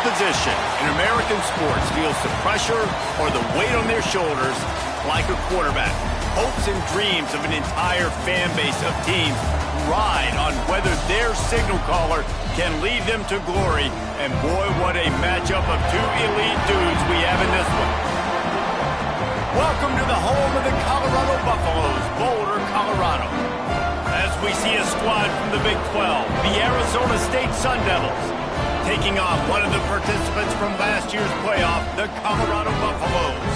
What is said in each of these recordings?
position in American sports feels the pressure or the weight on their shoulders like a quarterback. Hopes and dreams of an entire fan base of teams ride on whether their signal caller can lead them to glory. And boy, what a matchup of two elite dudes we have in this one. Welcome to the home of the Colorado Buffaloes, Boulder, Colorado. As we see a squad from the Big 12, the Arizona State Sun Devils, taking on one of the participants from last year's playoff, the Colorado Buffaloes.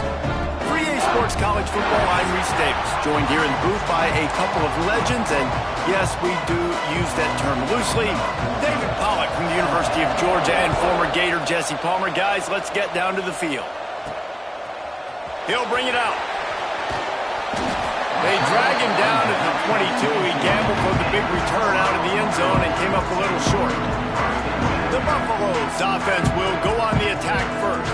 3A Sports College Football, I'm Reese Davis, joined here in the booth by a couple of legends, and yes, we do use that term loosely. David Pollack from the University of Georgia and former Gator Jesse Palmer. Guys, let's get down to the field. He'll bring it out. They drag him down at the 22. He gambled for the big return out of the end zone and came up a little short. The Buffaloes offense will go on the attack first.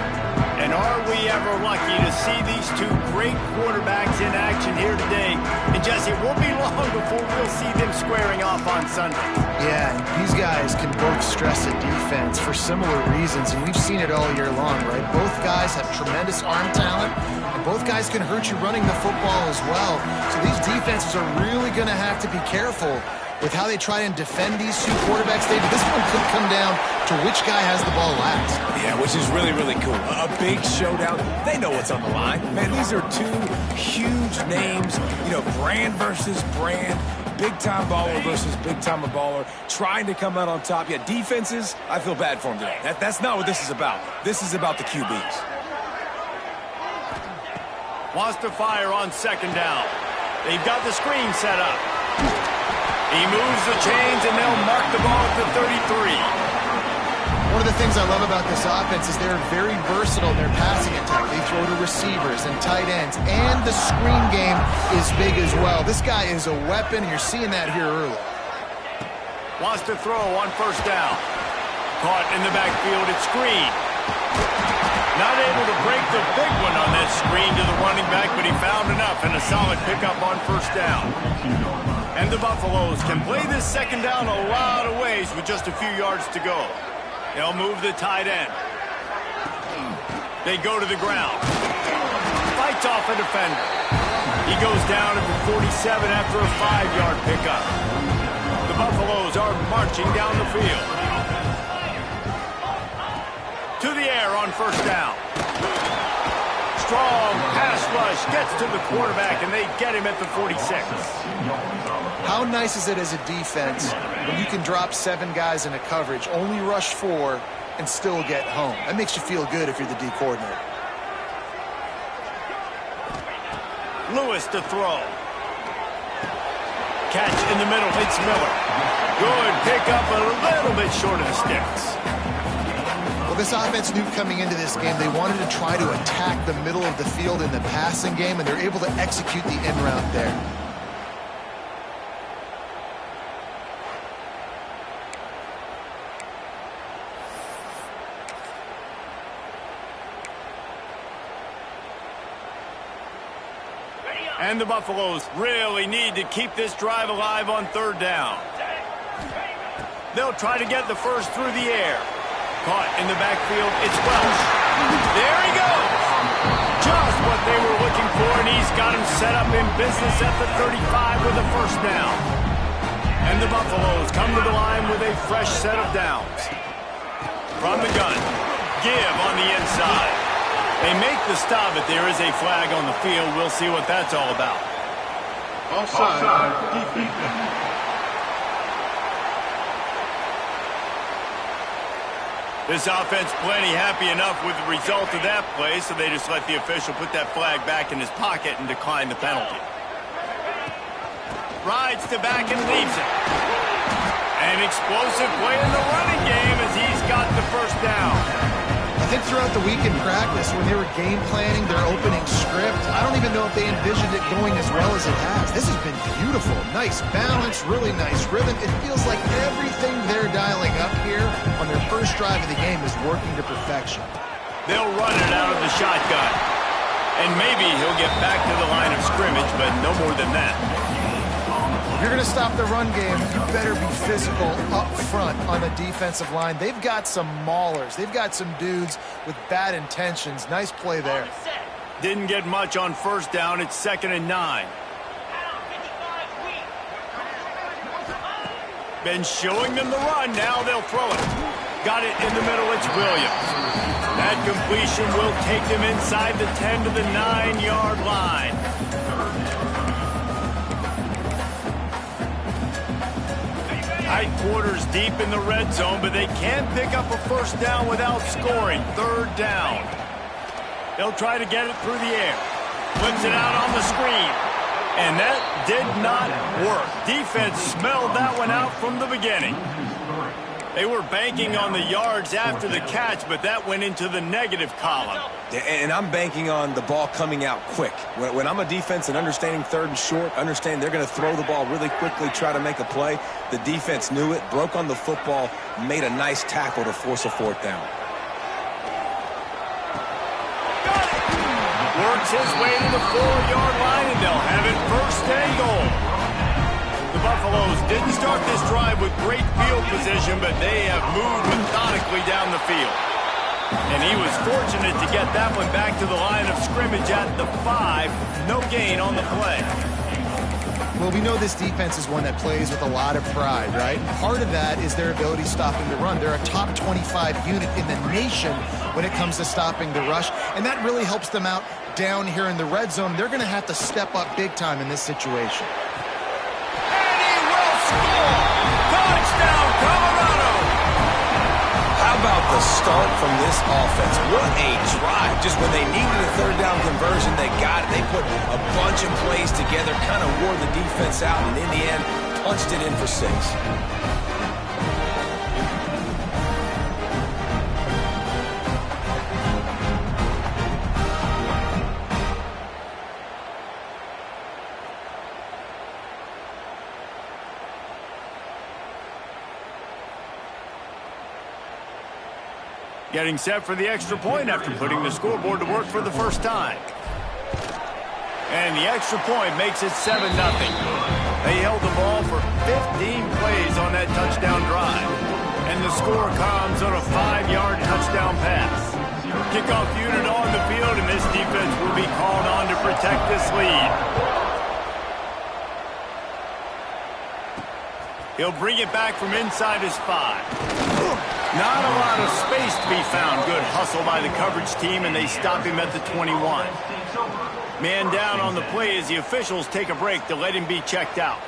And are we ever lucky to see these two great quarterbacks in action here today? And Jesse, it won't be long before we'll see them squaring off on Sunday. Yeah, these guys can both stress a defense for similar reasons, and we've seen it all year long, right? Both guys have tremendous arm talent, and both guys can hurt you running the football as well. So these defenses are really going to have to be careful with how they try and defend these two quarterbacks. David, this one could come down to which guy has the ball last. Yeah, which is really, really cool. A big showdown. They know what's on the line. Man, these are two huge names. You know, brand versus brand. Big-time baller versus big-time baller. Trying to come out on top. Yeah, defenses, I feel bad for them today. That's not what this is about. This is about the QBs. Wants to fire on second down. They've got the screen set up. He moves the chains, and they'll mark the ball at the 33. One of the things I love about this offense is they're very versatile in their passing attack. They throw to receivers and tight ends, and the screen game is big as well. This guy is a weapon, and you're seeing that here early. Wants to throw on first down. Caught in the backfield, it's screen. Not able to break the big one on that screen to the running back, but he found enough and a solid pickup on first down. And the Buffaloes can play this second down a lot of ways with just a few yards to go. They'll move the tight end. They go to the ground. Fights off a defender. He goes down at the 47 after a 5-yard pickup. The Buffaloes are marching down the field. To the air on first down. Strong pass rush gets to the quarterback, and they get him at the 46. How nice is it as a defense when you can drop 7 guys in a coverage, only rush 4, and still get home? That makes you feel good if you're the D coordinator. Lewis to throw. Catch in the middle. It's Miller. Good pickup, a little bit short of the sticks. Well, this offense knew coming into this game they wanted to try to attack the middle of the field in the passing game, and they're able to execute the in route there. And the Buffaloes really need to keep this drive alive on third down. They'll try to get the first through the air. Caught in the backfield, it's Welsh. There he goes. Just what they were looking for, and he's got him set up in business at the 35 with a first down. And the Buffaloes come to the line with a fresh set of downs. From the gun, give on the inside. They make the stop, but there is a flag on the field. We'll see what that's all about. Offside. Defense. This offense plenty happy enough with the result of that play, so they just let the official put that flag back in his pocket and decline the penalty. Rides to back and leaves it. An explosive play in the running game as he's got the first down. I think throughout the week in practice, when they were game planning their opening script, I don't even know if they envisioned it going as well as it has. This has been beautiful. Nice balance, really nice rhythm. It feels like everything they're dialing up here on their first drive of the game is working to perfection. They'll run it out of the shotgun. And maybe he'll get back to the line of scrimmage, but no more than that. If you're going to stop the run game, you better be physical up front on the defensive line. They've got some maulers. They've got some dudes with bad intentions. Nice play there. Didn't get much on first down. It's 2nd and 9. Been showing them the run. Now they'll throw it. Got it in the middle. It's Williams. That completion will take them inside the 10 to the 9-yard line. Tight quarters deep in the red zone, but they can't pick up a first down without scoring. 3rd down. They'll try to get it through the air. Flips it out on the screen. And that did not work. Defense smelled that one out from the beginning. They were banking on the yards after the catch, but that went into the negative column. And I'm banking on the ball coming out quick. When I'm a defense and understanding 3rd and short, understand they're going to throw the ball really quickly, try to make a play. The defense knew it, broke on the football, made a nice tackle to force a 4th down. Works his way to the 4-yard line, and they'll have it 1st and goal. The Buffaloes didn't start this drive with great field position, but they have moved methodically down the field. And he was fortunate to get that one back to the line of scrimmage at the 5. No gain on the play. Well, we know this defense is one that plays with a lot of pride, right? Part of that is their ability stopping the run. They're a top 25 unit in the nation when it comes to stopping the rush, and that really helps them out down here in the red zone. They're going to have to step up big time in this situation. And he will score! Touchdown, Colorado! How about the start from this offense? What a drive. Just when they needed a 3rd down conversion, they got it. They put a bunch of plays together, kind of wore the defense out, and in the end, punched it in for 6. Getting set for the extra point after putting the scoreboard to work for the first time. And the extra point makes it 7-0. They held the ball for 15 plays on that touchdown drive. And the score comes on a 5-yard touchdown pass. Kickoff unit on the field, and this defense will be called on to protect this lead. He'll bring it back from inside his 5. Not a lot of space to be found. Good hustle by the coverage team, and they stop him at the 21. Man down on the play as the officials take a break to let him be checked out.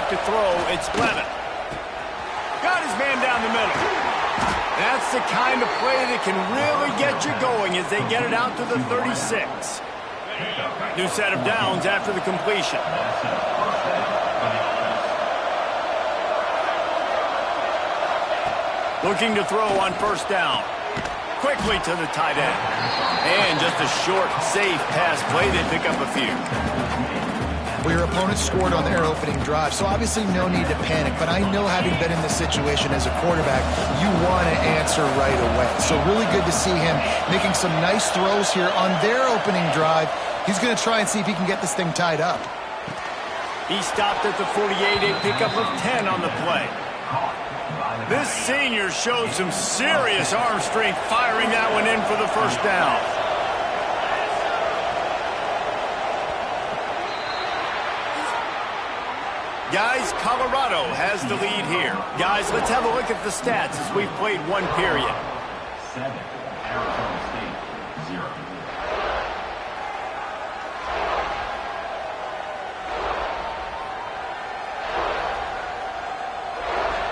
To throw, it's Levin. Got his man down the middle. That's the kind of play that can really get you going as they get it out to the 36. New set of downs after the completion. Looking to throw on 1st down. Quickly to the tight end. And just a short, safe pass play. They pick up a few. Well, your opponent scored on their opening drive, so obviously no need to panic. But I know, having been in this situation as a quarterback, you want to answer right away. So really good to see him making some nice throws here on their opening drive. He's going to try and see if he can get this thing tied up. He stopped at the 48, a pickup of 10 on the play. This senior showed some serious arm strength firing that one in for the 1st down. Guys, Colorado has the lead here. Guys, let's have a look at the stats as we've played 1 period. 7, Arizona State, 0.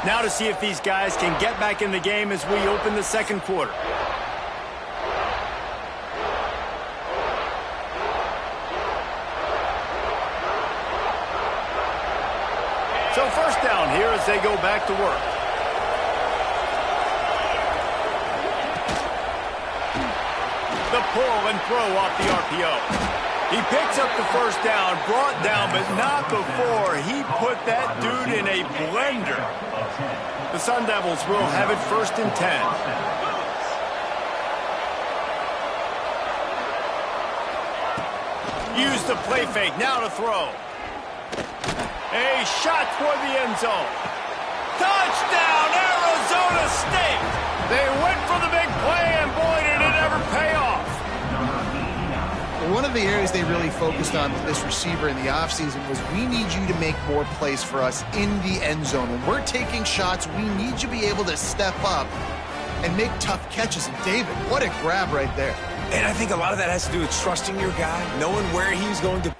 Now to see if these guys can get back in the game as we open the 2nd quarter. So 1st down here as they go back to work. The pull and throw off the RPO. He picks up the first down, brought down, but not before he put that dude in a blender. The Sun Devils will have it 1st and 10. Use the play fake, now to throw. A shot toward the end zone. Touchdown, Arizona State! They went for the big play, and boy, did it ever pay off. One of the areas they really focused on with this receiver in the offseason was we need you to make more plays for us in the end zone. When we're taking shots, we need you to be able to step up and make tough catches. And David, what a grab right there. And I think a lot of that has to do with trusting your guy, knowing where he's going to...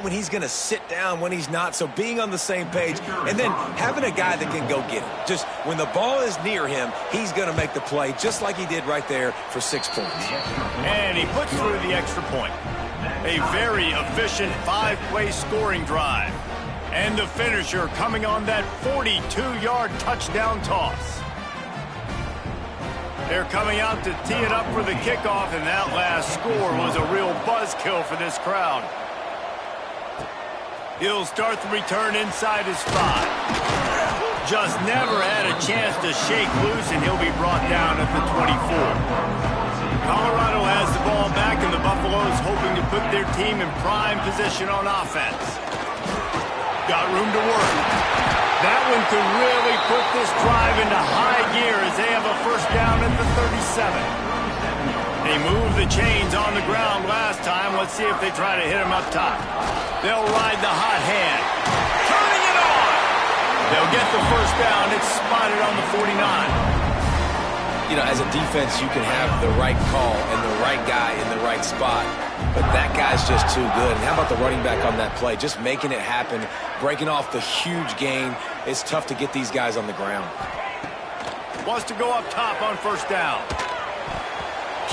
when he's going to sit down, when he's not. So being on the same page and then having a guy that can go get it. Just when the ball is near him, he's going to make the play just like he did right there for 6 points. And he puts through the extra point. A very efficient 5-play scoring drive. And the finisher coming on that 42-yard touchdown toss. They're coming out to tee it up for the kickoff, and that last score was a real buzzkill for this crowd. He'll start the return inside his 5. Just never had a chance to shake loose, and he'll be brought down at the 24. Colorado has the ball back, and the Buffaloes hoping to put their team in prime position on offense. Got room to work. That one could really put this drive into high gear as they have a first down at the 37. They moved the chains on the ground last time. Let's see if they try to hit him up top. They'll ride the hot hand. Turning it on! They'll get the first down. It's spotted on the 49. You know, as a defense, you can have the right call and the right guy in the right spot. But that guy's just too good. And how about the running back on that play? Just making it happen, breaking off the huge gain. It's tough to get these guys on the ground. Wants to go up top on first down.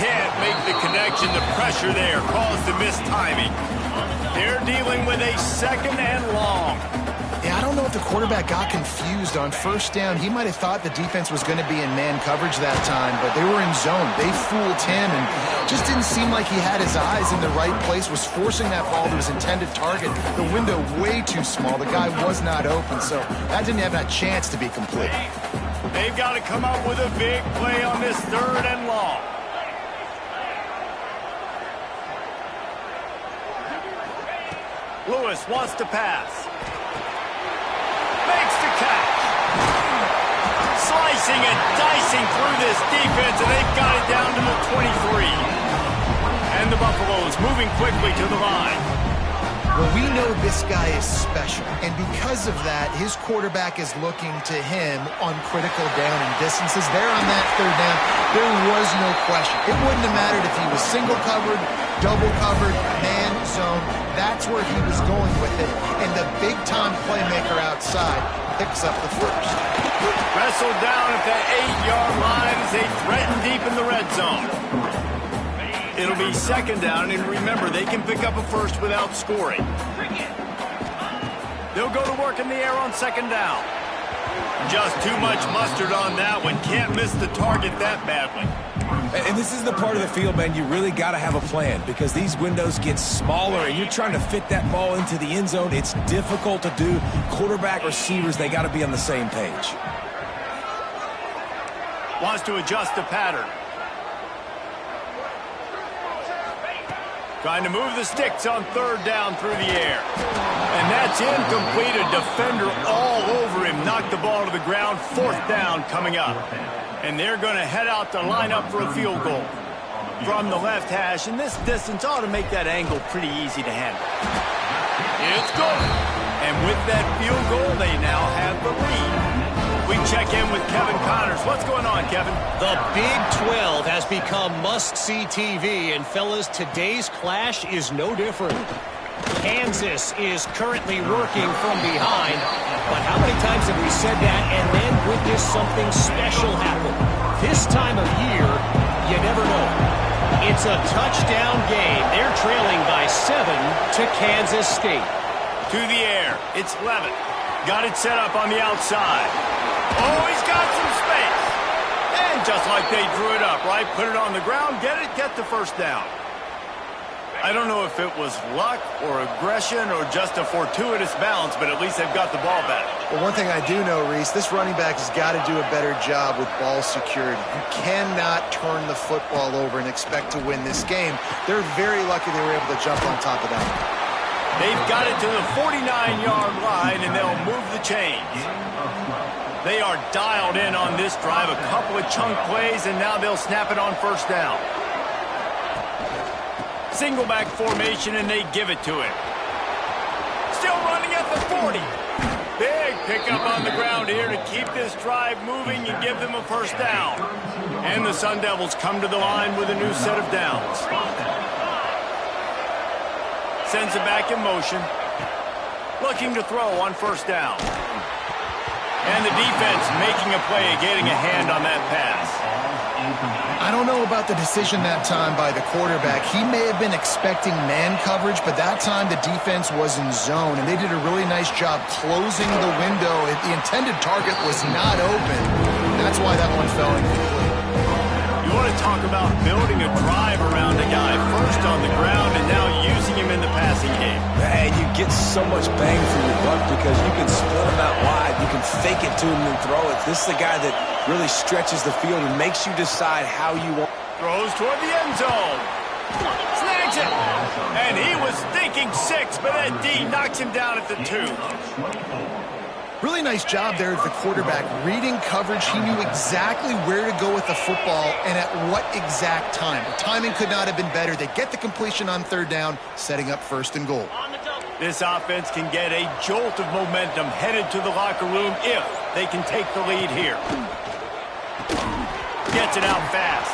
Can't make the connection. The pressure there caused the mistiming. They're dealing with a second and long. Yeah, I don't know if the quarterback got confused on first down. He might have thought the defense was going to be in man coverage that time, but they were in zone. They fooled him and just didn't seem like he had his eyes in the right place, was forcing that ball to his intended target. The window way too small. The guy was not open, so that didn't have that chance to be complete. They've got to come up with a big play on this third and long. Lewis wants to pass. Makes the catch. Slicing and dicing through this defense, and they've got it down to the 23. And the Buffaloes moving quickly to the line. Well, we know this guy is special, and because of that, his quarterback is looking to him on critical down and distances. There on that third down, there was no question. It wouldn't have mattered if he was single covered, double covered, man zone. That's where he was going with it, and the big-time playmaker outside picks up the first. Wrestled down at the 8-yard line as they threaten deep in the red zone. It'll be second down, and remember, they can pick up a first without scoring. They'll go to work in the air on second down. Just too much mustard on that one. Can't miss the target that badly. And this is the part of the field, man, you really got to have a plan because these windows get smaller and you're trying to fit that ball into the end zone. It's difficult to do. Quarterback, receivers, they got to be on the same page. Wants to adjust the pattern. Trying to move the sticks on third down through the air. And that's incomplete. A defender all over him. Knocked the ball to the ground. Fourth down coming up. And they're going to head out to line up for a field goal. From the left hash. And this distance ought to make that angle pretty easy to handle. It's good. And with that field goal, they now have the lead. We check in with Kevin Connors. What's going on, Kevin? The Big 12 has become must-see TV, and fellas, today's clash is no different. Kansas is currently working from behind. But how many times have we said that and then witnessed something special happen? This time of year, you never know. It's a touchdown game. They're trailing by 7 to Kansas State. To the air. It's Levitt. Got it set up on the outside. Oh, he's got some space. And just like they drew it up, right? Put it on the ground, get the first down. I don't know if it was luck or aggression or just a fortuitous bounce, but at least they've got the ball back. Well, one thing I do know, Reese, this running back has got to do a better job with ball security. You cannot turn the football over and expect to win this game. They're very lucky they were able to jump on top of that. They've got it to the 49-yard line, and they'll move the chains. They are dialed in on this drive, a couple of chunk plays, and now they'll snap it on first down. Single back formation, and they give it to him. Still running at the 40. Big pickup on the ground here to keep this drive moving and give them a first down. And the Sun Devils come to the line with a new set of downs. Sends it back in motion. Looking to throw on first down. And the defense making a play, getting a hand on that pass. I don't know about the decision that time by the quarterback. He may have been expecting man coverage, but that time the defense was in zone, and they did a really nice job closing the window. The intended target was not open. That's why that one fell incomplete. You want to talk about building a drive around a guy, first on the ground and now using him in the passing game. And you get so much bang for your buck because you can split him out wide. You can fake it to him and throw it. This is the guy that really stretches the field and makes you decide how you want. Throws toward the end zone. Snags it. And he was thinking 6, but that D knocks him down at the 2. Really nice job there of the quarterback. Reading coverage, he knew exactly where to go with the football and at what exact time. The timing could not have been better. They get the completion on third down, setting up first and goal. This offense can get a jolt of momentum headed to the locker room if they can take the lead here. Gets it out fast.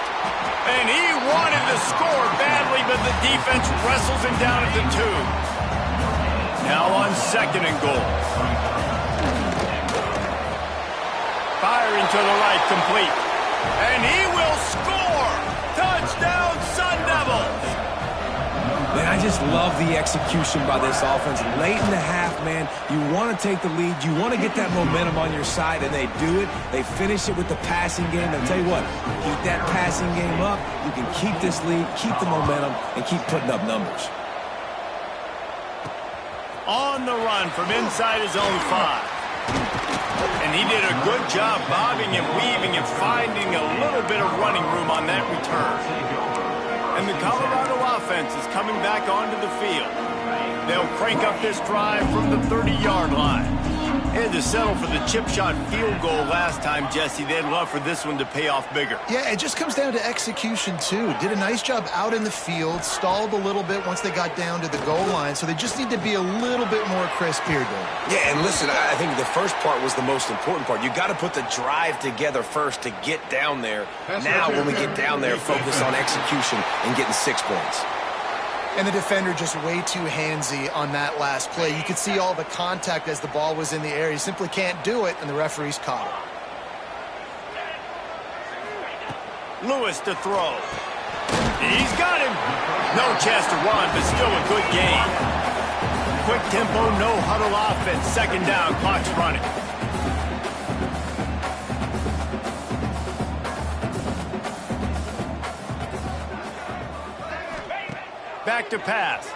And he wanted to score badly, but the defense wrestles him down at the 2. Now on second and goal. Firing to the right, complete. And he will score! Touchdown, Sun Devils! Man, I just love the execution by this offense. Late in the half, man, you want to take the lead. You want to get that momentum on your side, and they do it. They finish it with the passing game. I'll tell you what, keep that passing game up. You can keep this lead, keep the momentum, and keep putting up numbers. On the run from inside his own 5. And he did a good job bobbing and weaving and finding a little bit of running room on that return. And the Colorado offense is coming back onto the field. They'll crank up this drive from the 30-yard line. Had to settle for the chip shot field goal last time, Jesse. They'd love for this one to pay off bigger. Yeah, it just comes down to execution, too. Did a nice job out in the field, stalled a little bit once they got down to the goal line, so they just need to be a little bit more crisp here, Dave. Yeah, and listen, I think the first part was the most important part. You got to put the drive together first to get down there. Now, when we get down there, focus on execution and getting 6 points. And the defender just way too handsy on that last play. You could see all the contact as the ball was in the air. He simply can't do it, and the referees caught it. Lewis to throw. He's got him. No chance to run, but still a good game. Quick tempo, no huddle offense. Second down, clock's running. Back to pass.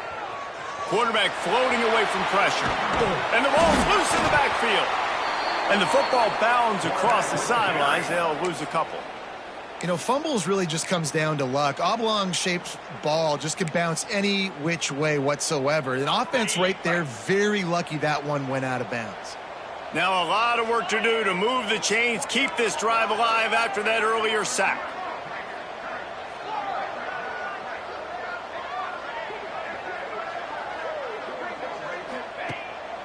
Quarterback floating away from pressure. And the ball's loose in the backfield. And the football bounds across the sidelines. They'll lose a couple. You know, fumbles really just comes down to luck. Oblong-shaped ball just can bounce any which way whatsoever. An offense right there, very lucky that one went out of bounds. Now a lot of work to do to move the chains, keep this drive alive after that earlier sack.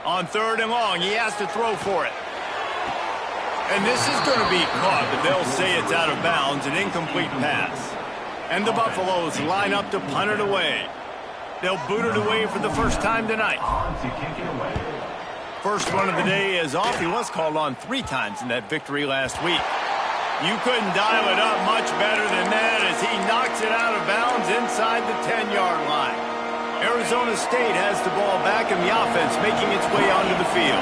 On third and long, he has to throw for it. And this is going to be caught, but they'll say it's out of bounds, an incomplete pass. And the Buffaloes line up to punt it away. They'll boot it away for the first time tonight. On to kick it away. First one of the day is off. He was called on 3 times in that victory last week. You couldn't dial it up much better than that as he knocks it out of bounds inside the 10-yard line. Arizona State has the ball back in the offense, making its way onto the field.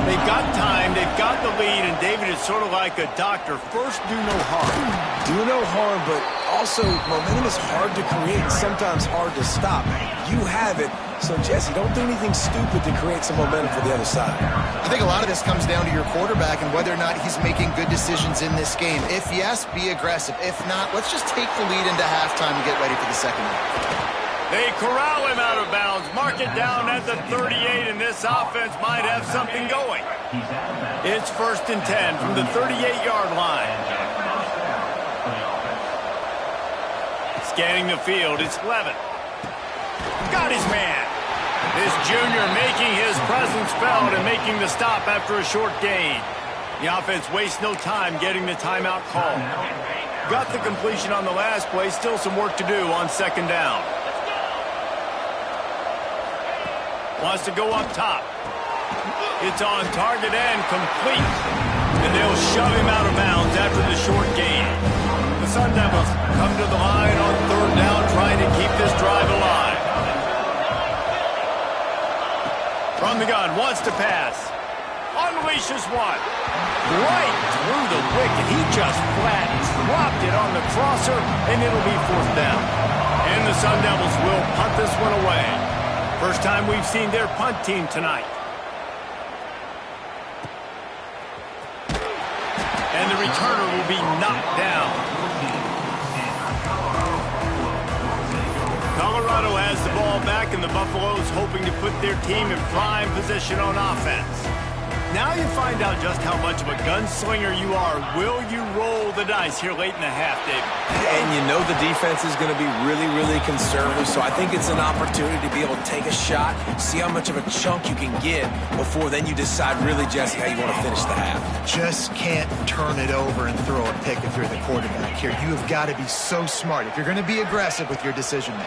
They've got time, they've got the lead, and David is sort of like a doctor. First, do no harm. Do no harm, but also momentum is hard to create, sometimes hard to stop. You have it, so Jesse, don't do anything stupid to create some momentum for the other side. I think a lot of this comes down to your quarterback and whether or not he's making good decisions in this game. If yes, be aggressive. If not, let's just take the lead into halftime and get ready for the second half. They corral him out of bounds, mark it down at the 38, and this offense might have something going. It's 1st and 10 from the 38-yard line. Scanning the field, it's Levin. Got his man. This junior making his presence felt and making the stop after a short gain. The offense wastes no time getting the timeout call. Got the completion on the last play, still some work to do on 2nd down. Wants to go up top. It's on target and complete. And they'll shove him out of bounds after the short gain. The Sun Devils come to the line on 3rd down, trying to keep this drive alive. From the gun, wants to pass. Unleashes one. Right through the wicket. He just flat dropped it on the crosser, and it'll be 4th down. And the Sun Devils will punt this one away. First time we've seen their punt team tonight. And the returner will be knocked down. Colorado has the ball back, and the Buffaloes hoping to put their team in prime position on offense. Now you find out just how much of a gunslinger you are. Will you roll the dice here late in the half, David? And you know the defense is going to be really, really conservative, so I think it's an opportunity to be able to take a shot, see how much of a chunk you can get before then you decide really, Jesse, how you want to finish the half. Just can't turn it over and throw a pick if you're the quarterback here. You have got to be so smart if you're going to be aggressive with your decision-making.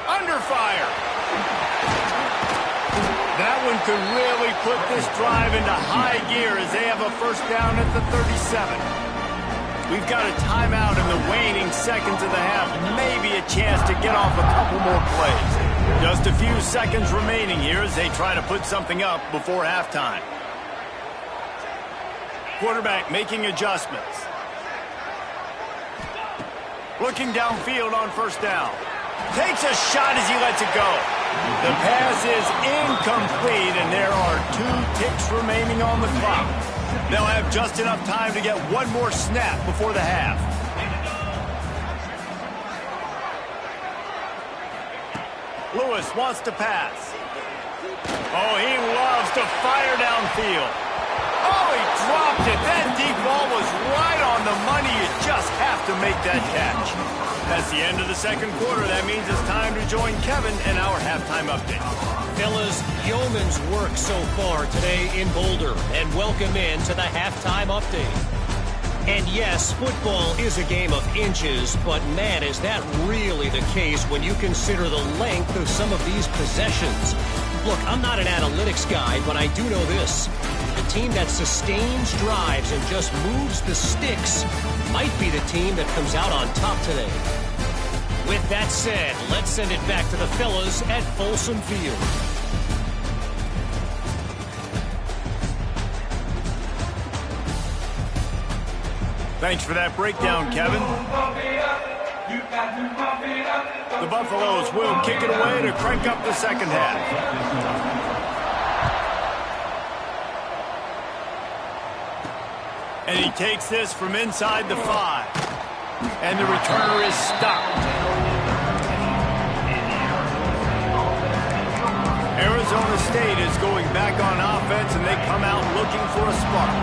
Under fire. That one could really put this drive into high gear as they have a 1st down at the 37. We've got a timeout in the waning seconds of the half. Maybe a chance to get off a couple more plays. Just a few seconds remaining here as they try to put something up before halftime. Quarterback making adjustments. Looking downfield on 1st down. Takes a shot as he lets it go. The pass is incomplete, and there are 2 ticks remaining on the clock. They'll have just enough time to get one more snap before the half. Lewis wants to pass. Oh, he loves to fire downfield. Oh, he dropped it. That deep ball was right on the money. You just have to make that catch. That's the end of the 2nd quarter. That means it's time to join Kevin and our halftime update. Fellas, yeoman's work so far today in Boulder, and welcome in to the halftime update. And yes, football is a game of inches, but man, is that really the case when you consider the length of some of these possessions. Look, I'm not an analytics guy, but I do know this. The team that sustains drives and just moves the sticks might be the team that comes out on top today. With that said, let's send it back to the fellas at Folsom Field. Thanks for that breakdown, Kevin. The Buffaloes will kick it away to crank up the 2nd half. And he takes this from inside the 5. And the returner is stopped. Arizona State is going back on offense, and they come out looking for a spark.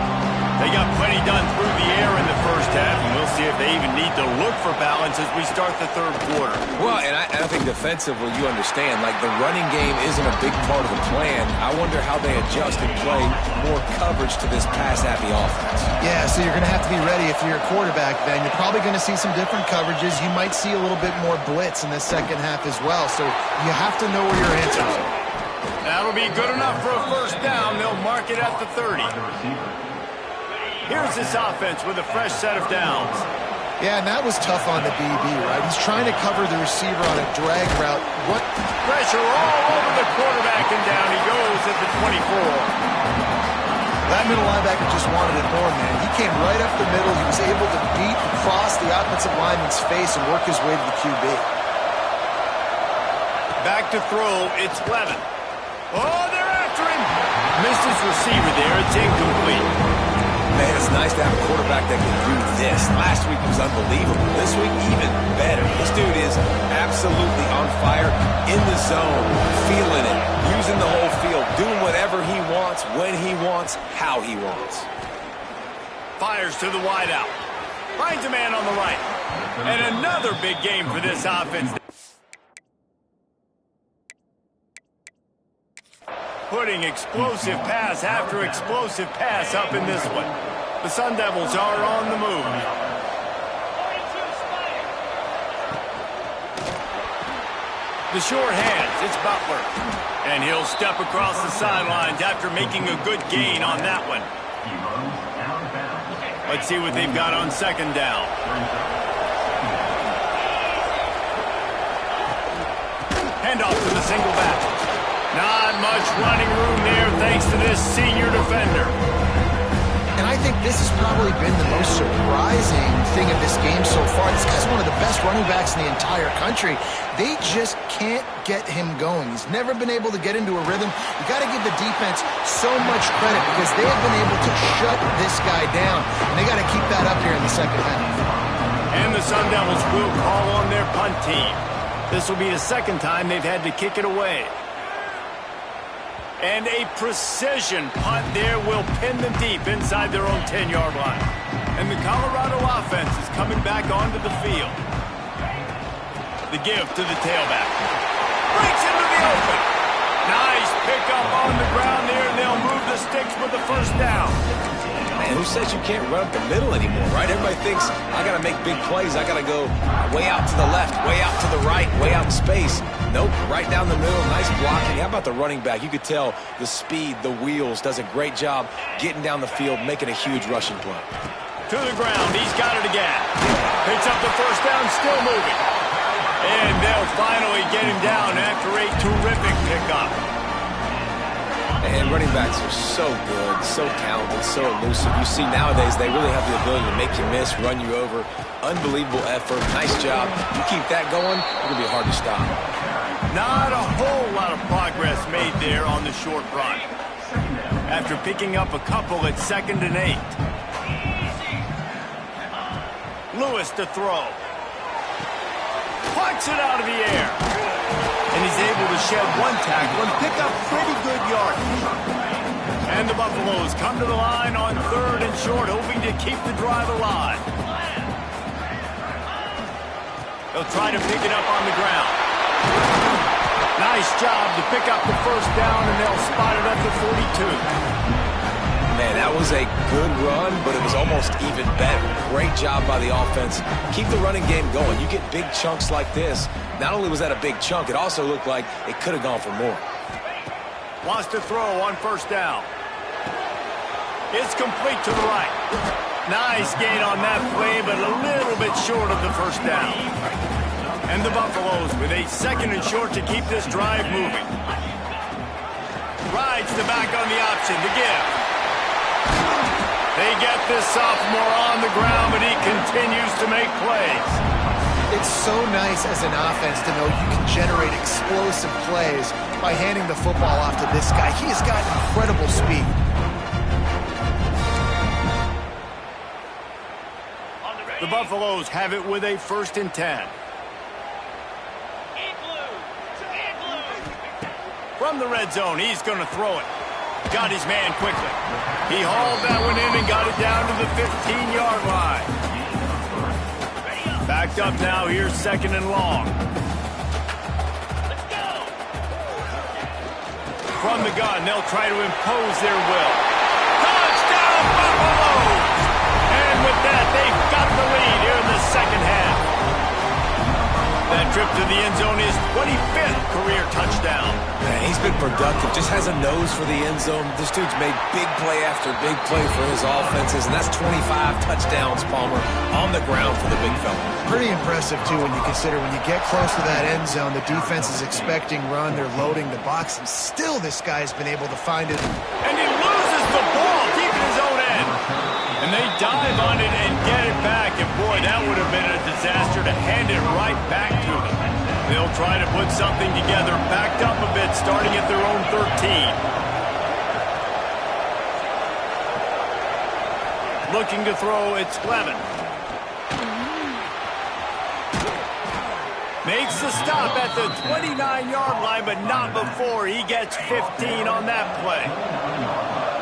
They got plenty done through the air in the first half, and we'll see if they even need to look for balance as we start the third quarter. Well, and I think defensively, you understand, like the running game isn't a big part of the plan. I wonder how they adjust and play more coverage to this pass-happy offense. Yeah, so you're going to have to be ready if you're a quarterback then. You're probably going to see some different coverages. You might see a little bit more blitz in the second half as well, so you have to know where your answers are. That'll be good enough for a first down. They'll mark it at the 30. Here's this offense with a fresh set of downs. Yeah, and that was tough on the BB, right? He's trying to cover the receiver on a drag route. What pressure all over the quarterback, and down he goes at the 24. That middle linebacker just wanted it more, man. He came right up the middle. He was able to beat across the offensive lineman's face and work his way to the QB. Back to throw, it's Levin. Oh, they're after him. Missed his receiver there, it's incomplete. Man, it's nice to have a quarterback that can do this. Last week was unbelievable. This week, even better. This dude is absolutely on fire, in the zone, feeling it, using the whole field, doing whatever he wants, when he wants, how he wants. Fires to the wideout. Finds a man on the right. And another big game for this offense. Putting explosive pass after explosive pass up in this one. The Sun Devils are on the move. The short hands, it's Butler. And he'll step across the sidelines after making a good gain on that one. Let's see what they've got on second down. Handoff to the single back. Not much running room there thanks to this senior defender. And I think this has probably been the most surprising thing of this game so far. This guy's one of the best running backs in the entire country. They just can't get him going. He's never been able to get into a rhythm. You got to give the defense so much credit because they have been able to shut this guy down. And they got to keep that up here in the second half. And the Sun Devils will call on their punt team. This will be the second time they've had to kick it away. And a precision punt there will pin them deep inside their own 10-yard line. And the Colorado offense is coming back onto the field. The give to the tailback. Breaks into the open. Nice pickup on the ground there, and they'll move the sticks with the first down. Man, who says you can't run up the middle anymore, right? Everybody thinks, I got to make big plays. I got to go way out to the left, way out to the right, way out in space. Nope, right down the middle, nice blocking. How about the running back? You could tell the speed, the wheels, does a great job getting down the field, making a huge rushing play. To the ground, he's got it again. Picks up the first down, still moving. And they'll finally get him down after a terrific pickup. And running backs are so good, so talented, so elusive. You see nowadays they really have the ability to make you miss, run you over. Unbelievable effort. Nice job. You keep that going, it's going to be hard to stop. Not a whole lot of progress made there on the short run. After picking up a couple at 2nd and 8. Lewis to throw. Plucks it out of the air. And he's able to shed one tackle and pick up pretty good yardage. And the Buffaloes come to the line on 3rd and short, hoping to keep the drive alive. They'll try to pick it up on the ground. Nice job to pick up the first down, and they'll spot it at the 42. Man, that was a good run, but it was almost even better. Great job by the offense. Keep the running game going. You get big chunks like this. Not only was that a big chunk, it also looked like it could have gone for more. Wants to throw on first down. It's complete to the right. Nice gain on that play, but a little bit short of the first down. And the Buffaloes with a 2nd and short to keep this drive moving. Rides the back on the option to give. They get this sophomore on the ground, but he continues to make plays. It's so nice as an offense to know you can generate explosive plays by handing the football off to this guy. He has got incredible speed. The Buffaloes have it with a 1st and 10. From the red zone, he's going to throw it. Got his man quickly. He hauled that one in and got it down to the 15-yard line. Backed up now, here's 2nd and long. From the gun, they'll try to impose their will. Touchdown, Buffalo! And with that, they've got the lead here in the second half. That trip to the end zone is 25th career touchdown. Man, he's been productive, just has a nose for the end zone. This dude's made big play after big play for his offenses, and that's 25 touchdowns, Palmer, on the ground for the big fella. Pretty impressive, too, when you consider when you get close to that end zone, the defense is expecting run, they're loading the box, and still this guy's been able to find it. And he loses the ball deep in his own end. And they dive on it and get it back, and boy, that would have been a disaster to hand it right back to them. They'll try to put something together, backed up a bit, starting at their own 13. Looking to throw, it's Levin. Makes the stop at the 29-yard line, but not before he gets 15 on that play.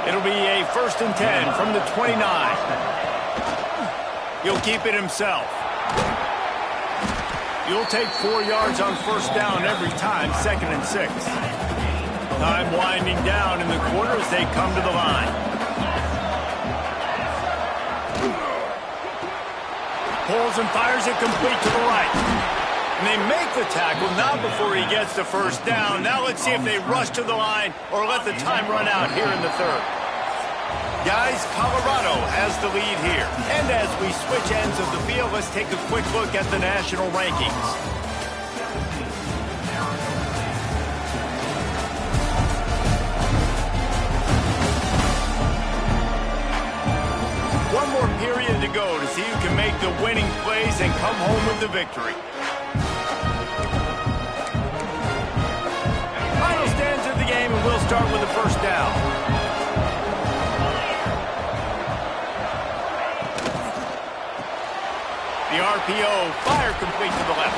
It'll be a 1st and 10 from the 29. He'll keep it himself. You'll take 4 yards on 1st down every time, 2nd and 6. Time winding down in the quarter as they come to the line. Pulls and fires it complete to the right. And they make the tackle, not before he gets the 1st down. Now let's see if they rush to the line or let the time run out here in the 3rd. Guys, Colorado has the lead here. And as we switch ends of the field, let's take a quick look at the national rankings. One more period to go to see who can make the winning plays and come home with the victory. Final stands of the game, and we'll start with the 1st down. The RPO, fire complete to the left.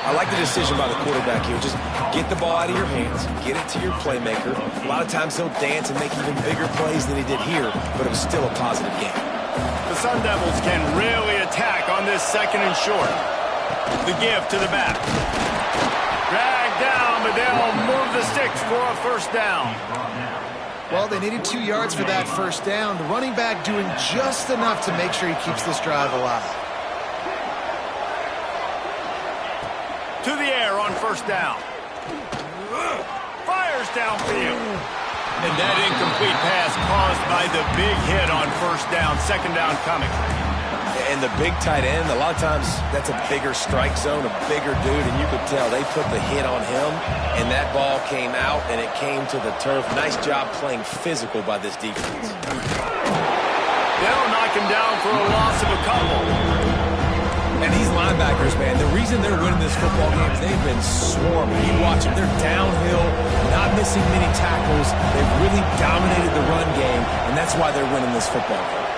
I like the decision by the quarterback here. Just get the ball out of your hands, get it to your playmaker. A lot of times he'll dance and make even bigger plays than he did here, but it was still a positive game. The Sun Devils can really attack on this 2nd and short. The give to the back. Dragged down, but they'll move the sticks for a 1st down. Well, they needed 2 yards for that 1st down. The running back doing just enough to make sure he keeps this drive alive. To the air on 1st down. Fires downfield. And that incomplete pass caused by the big hit on 1st down. 2nd down coming. And the big tight end, a lot of times that's a bigger strike zone, a bigger dude, and you could tell they put the hit on him, and that ball came out, and it came to the turf. Nice job playing physical by this defense. They'll knock him down for a loss of a couple. And these linebackers, man, the reason they're winning this football game is they've been swarming. You watch them, they're downhill, not missing many tackles. They've really dominated the run game, and that's why they're winning this football game.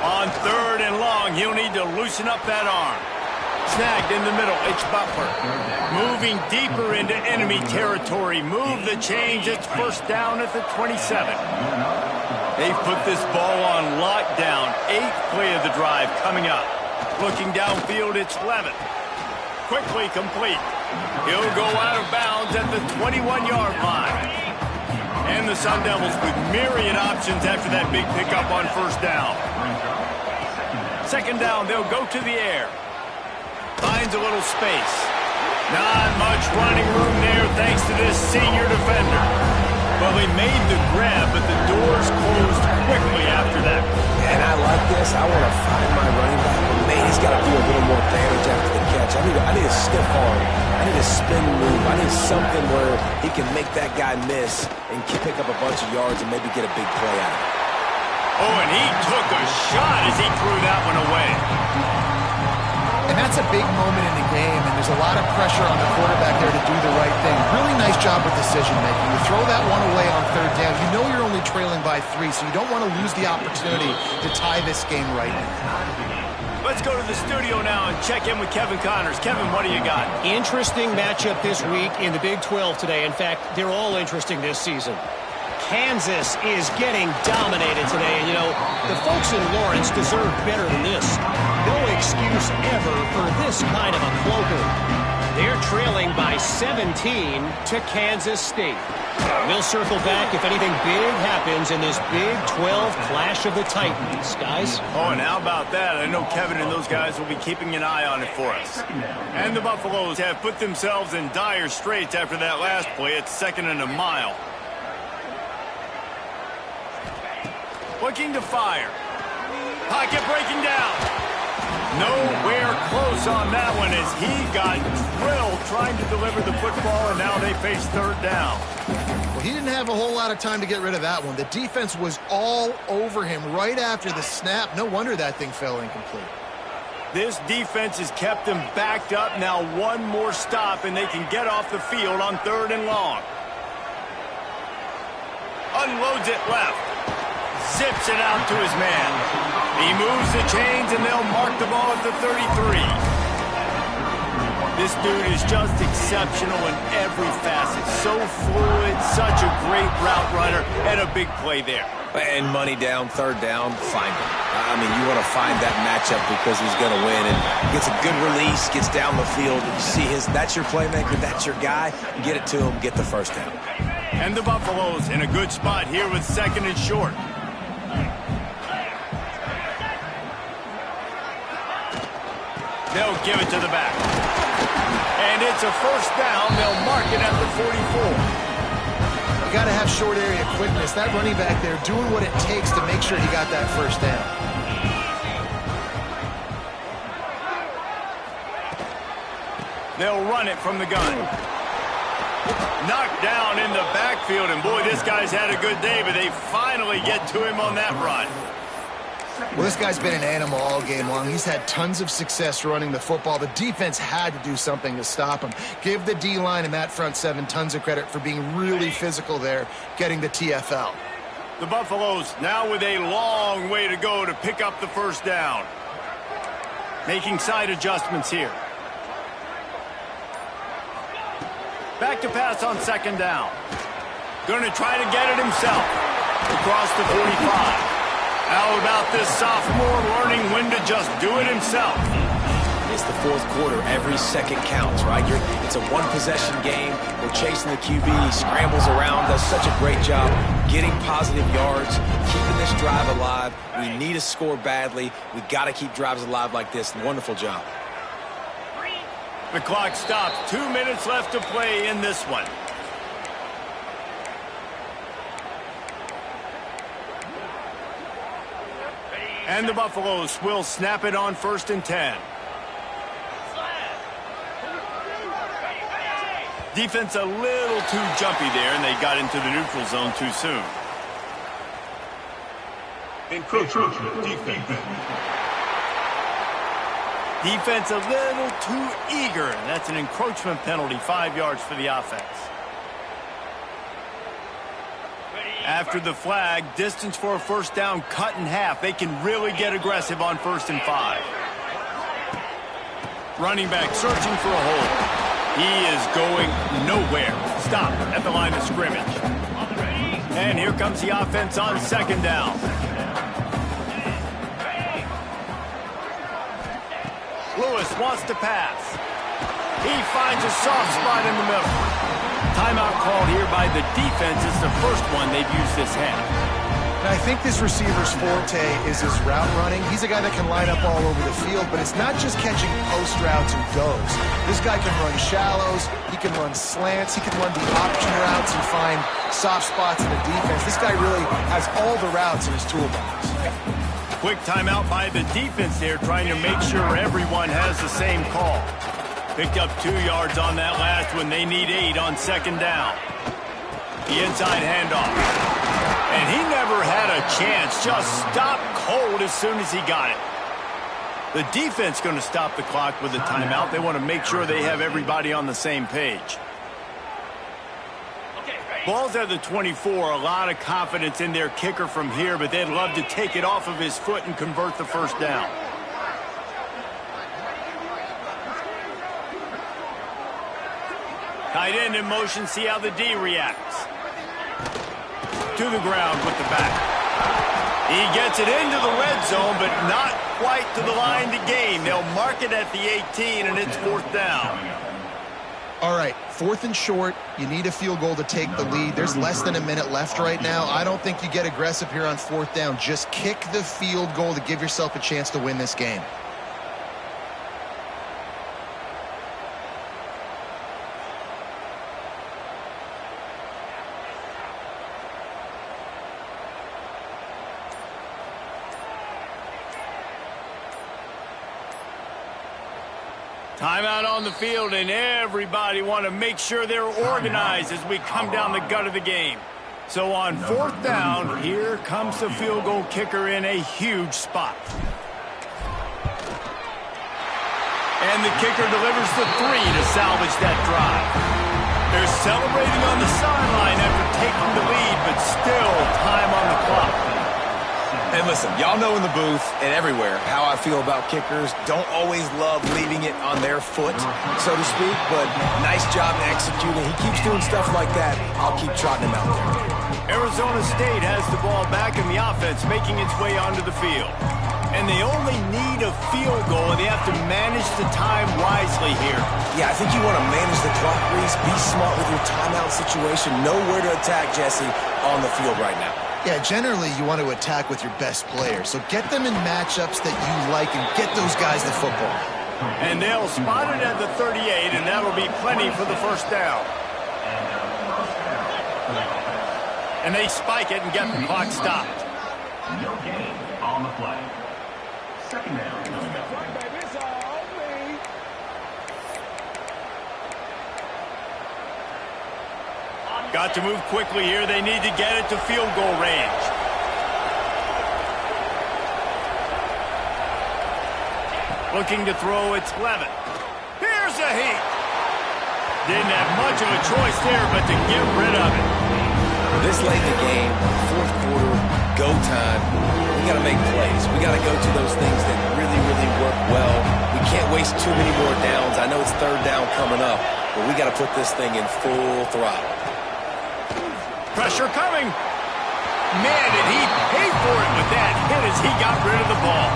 On 3rd and long, he'll need to loosen up that arm. Snagged in the middle, it's Butler. Moving deeper into enemy territory. Move the change, it's 1st down at the 27. They've put this ball on lockdown. 8th play of the drive coming up. Looking downfield, it's Levin. Quickly complete. He'll go out of bounds at the 21-yard line. And the Sun Devils with myriad options after that big pickup on 1st down. 2nd down, they'll go to the air. Finds a little space. Not much running room there thanks to this senior defender. Well, he made the grab, but the doors closed quickly after that. And I like this. I want to find my running back. But man, he's got to do a little more damage after the catch. I need a stiff arm. I need a spin move. I need something where he can make that guy miss and pick up a bunch of yards and maybe get a big play out of it. Oh, and he took a shot as he threw that one away. And that's a big moment in the game, and there's a lot of pressure on the quarterback there to do the right thing. Really nice job with decision-making. You throw that one away on third down. You know you're only trailing by 3, so you don't want to lose the opportunity to tie this game right now. Let's go to the studio now and check in with Kevin Connors. Kevin, what do you got? Interesting matchup this week in the Big 12 today. In fact, they're all interesting this season. Kansas is getting dominated today, and, you know, the folks in Lawrence deserve better than this. No excuse ever for this kind of a cloaker. They're trailing by 17 to Kansas State. We'll circle back if anything big happens in this Big 12 Clash of the Titans, guys. Oh, and how about that? I know Kevin and those guys will be keeping an eye on it for us. And the Buffaloes have put themselves in dire straits after that last play. It's 2nd and a mile. Looking to fire. Pocket breaking down. Nowhere close on that one as he got drilled trying to deliver the football, and now they face 3rd down. Well, he didn't have a whole lot of time to get rid of that one. The defense was all over him right after the snap. No wonder that thing fell incomplete. This defense has kept them backed up. Now one more stop, and they can get off the field on 3rd and long. Unloads it left. Zips it out to his man. He moves the chains, and they'll mark the ball at the 33. This dude is just exceptional in every facet. So fluid, such a great route runner, and a big play there. And money down, 3rd down, find him. I mean, you want to find that matchup because he's going to win. And gets a good release, gets down the field. You see that's your playmaker, that's your guy. Get it to him, get the 1st down. And the Buffaloes in a good spot here with 2nd and short. They'll give it to the back. And it's a 1st down. They'll mark it at the 44. You got to have short area quickness. That running back there doing what it takes to make sure he got that 1st down. They'll run it from the gun. Knocked down in the backfield, and boy, this guy's had a good day, but they finally get to him on that run. Well, this guy's been an animal all game long. He's had tons of success running the football. The defense had to do something to stop him. Give the D-line and that front 7 tons of credit for being really physical there, getting the TFL. The Buffaloes now with a long way to go to pick up the 1st down. Making side adjustments here. Back to pass on 2nd down. Going to try to get it himself. Across the 45. How about this sophomore learning when to just do it himself? It's the 4th quarter. Every second counts, right? It's a one-possession game. We're chasing the QB. He scrambles around, does such a great job getting positive yards, keeping this drive alive. We need to score badly. We got to keep drives alive like this. Wonderful job. The clock stops. 2 minutes left to play in this one. And the Buffaloes will snap it on 1st and 10. Defense a little too jumpy there, and they got into the neutral zone too soon. Encroachment defense. Defense a little too eager. That's an encroachment penalty, 5 yards for the offense. After the flag, distance for a 1st down cut in half. They can really get aggressive on 1st and 5. Running back searching for a hole. He is going nowhere. Stop at the line of scrimmage. And here comes the offense on 2nd down. Lewis wants to pass. He finds a soft spot in the middle. Timeout called here by the defense. It's the first one they've used this half. And I think this receiver's forte is his route running. He's a guy that can line up all over the field, but it's not just catching post routes and goes. This guy can run shallows, he can run slants, he can run the option routes and find soft spots in the defense. This guy really has all the routes in his toolbox. Quick timeout by the defense there, trying to make sure everyone has the same call. Picked up 2 yards on that last one. They need 8 on 2nd down. The inside handoff. And he never had a chance. Just stopped cold as soon as he got it. The defense going to stop the clock with a timeout. They want to make sure they have everybody on the same page. Ball's at the 24. A lot of confidence in their kicker from here, but they'd love to take it off of his foot and convert the first down. Tight end in motion. See how the D reacts. To the ground with the back. He gets it into the red zone, but not quite to the line to gain. They'll mark it at the 18, and it's fourth down. All right, 4th and short. You need a field goal to take the lead. There's less than a minute left right now. I don't think you get aggressive here on 4th down. Just kick the field goal to give yourself a chance to win this game. Timeout on the field, and everybody want to make sure they're organized as we come down the gut of the game. So on 4th down, here comes the field goal kicker in a huge spot. And the kicker delivers the 3 to salvage that drive. They're celebrating on the sideline after taking the lead, but still time on the clock. And listen, y'all know in the booth and everywhere how I feel about kickers. Don't always love leaving it on their foot, so to speak, but nice job executing. He keeps doing stuff like that. I'll keep trotting him out there. Arizona State has the ball back in the offense, making its way onto the field. And they only need a field goal, and they have to manage the time wisely here. Yeah, I think you want to manage the clock, Reese. Be smart with your timeout situation. Know where to attack, Jesse, on the field right now. Yeah, generally you want to attack with your best players. So get them in matchups that you like and get those guys the football. And they'll spot it at the 38, and that'll be plenty for the first down. And they spike it and get the clock stopped. No gain on the play. Second down coming up. Got to move quickly here. They need to get it to field goal range. Looking to throw, it's Levin. Here's a heat. Didn't have much of a choice there, but to get rid of it. This late in the game, 4th quarter, go time. We got to make plays. We got to go to those things that really, really work well. We can't waste too many more downs. I know it's 3rd down coming up, but we got to put this thing in full throttle. Pressure coming. Man, did he pay for it with that hit as he got rid of the ball.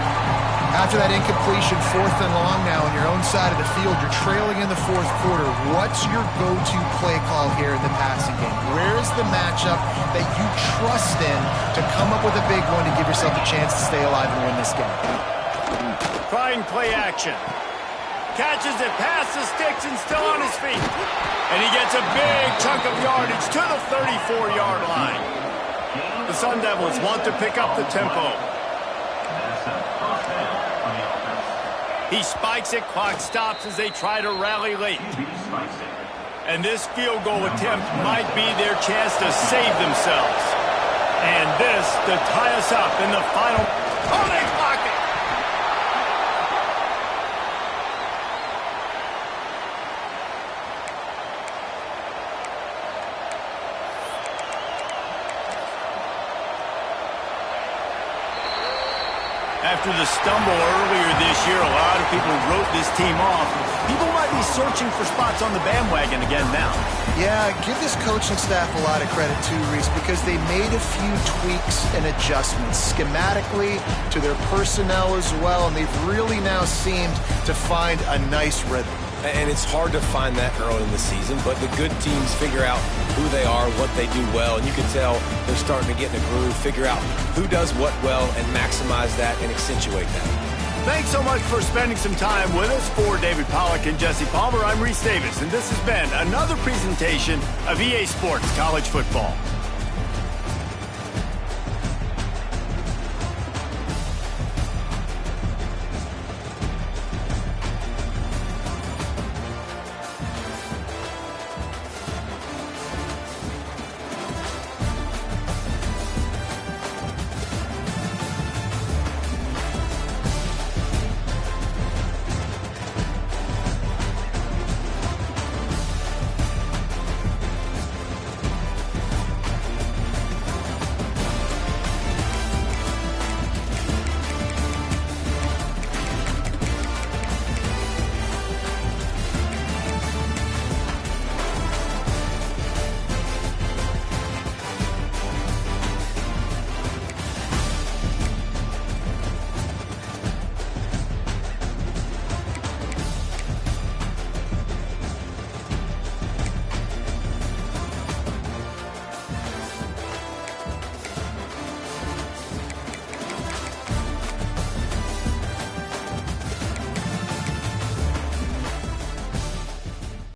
After that incompletion, 4th and long now on your own side of the field, you're trailing in the 4th quarter. What's your go-to play call here in the passing game? Where is the matchup that you trust in to come up with a big one to give yourself a chance to stay alive and win this game? Trying play action. Catches it past the sticks and still on his feet. And he gets a big chunk of yardage to the 34-yard line. The Sun Devils want to pick up the tempo. He spikes it, clock stops as they try to rally late. And this field goal attempt might be their chance to save themselves. And this to tie us up in the final. Oh, they block it! After the stumble earlier this year, a lot of people wrote this team off. People might be searching for spots on the bandwagon again now. Yeah, give this coaching staff a lot of credit too, Reese, because they made a few tweaks and adjustments schematically to their personnel as well, and they've really now seemed to find a nice rhythm. And it's hard to find that early in the season, but the good teams figure out who they are, what they do well, and you can tell they're starting to get in a groove, figure out who does what well, and maximize that and accentuate that. Thanks so much for spending some time with us. For David Pollack and Jesse Palmer, I'm Reese Davis, and this has been another presentation of EA Sports College Football.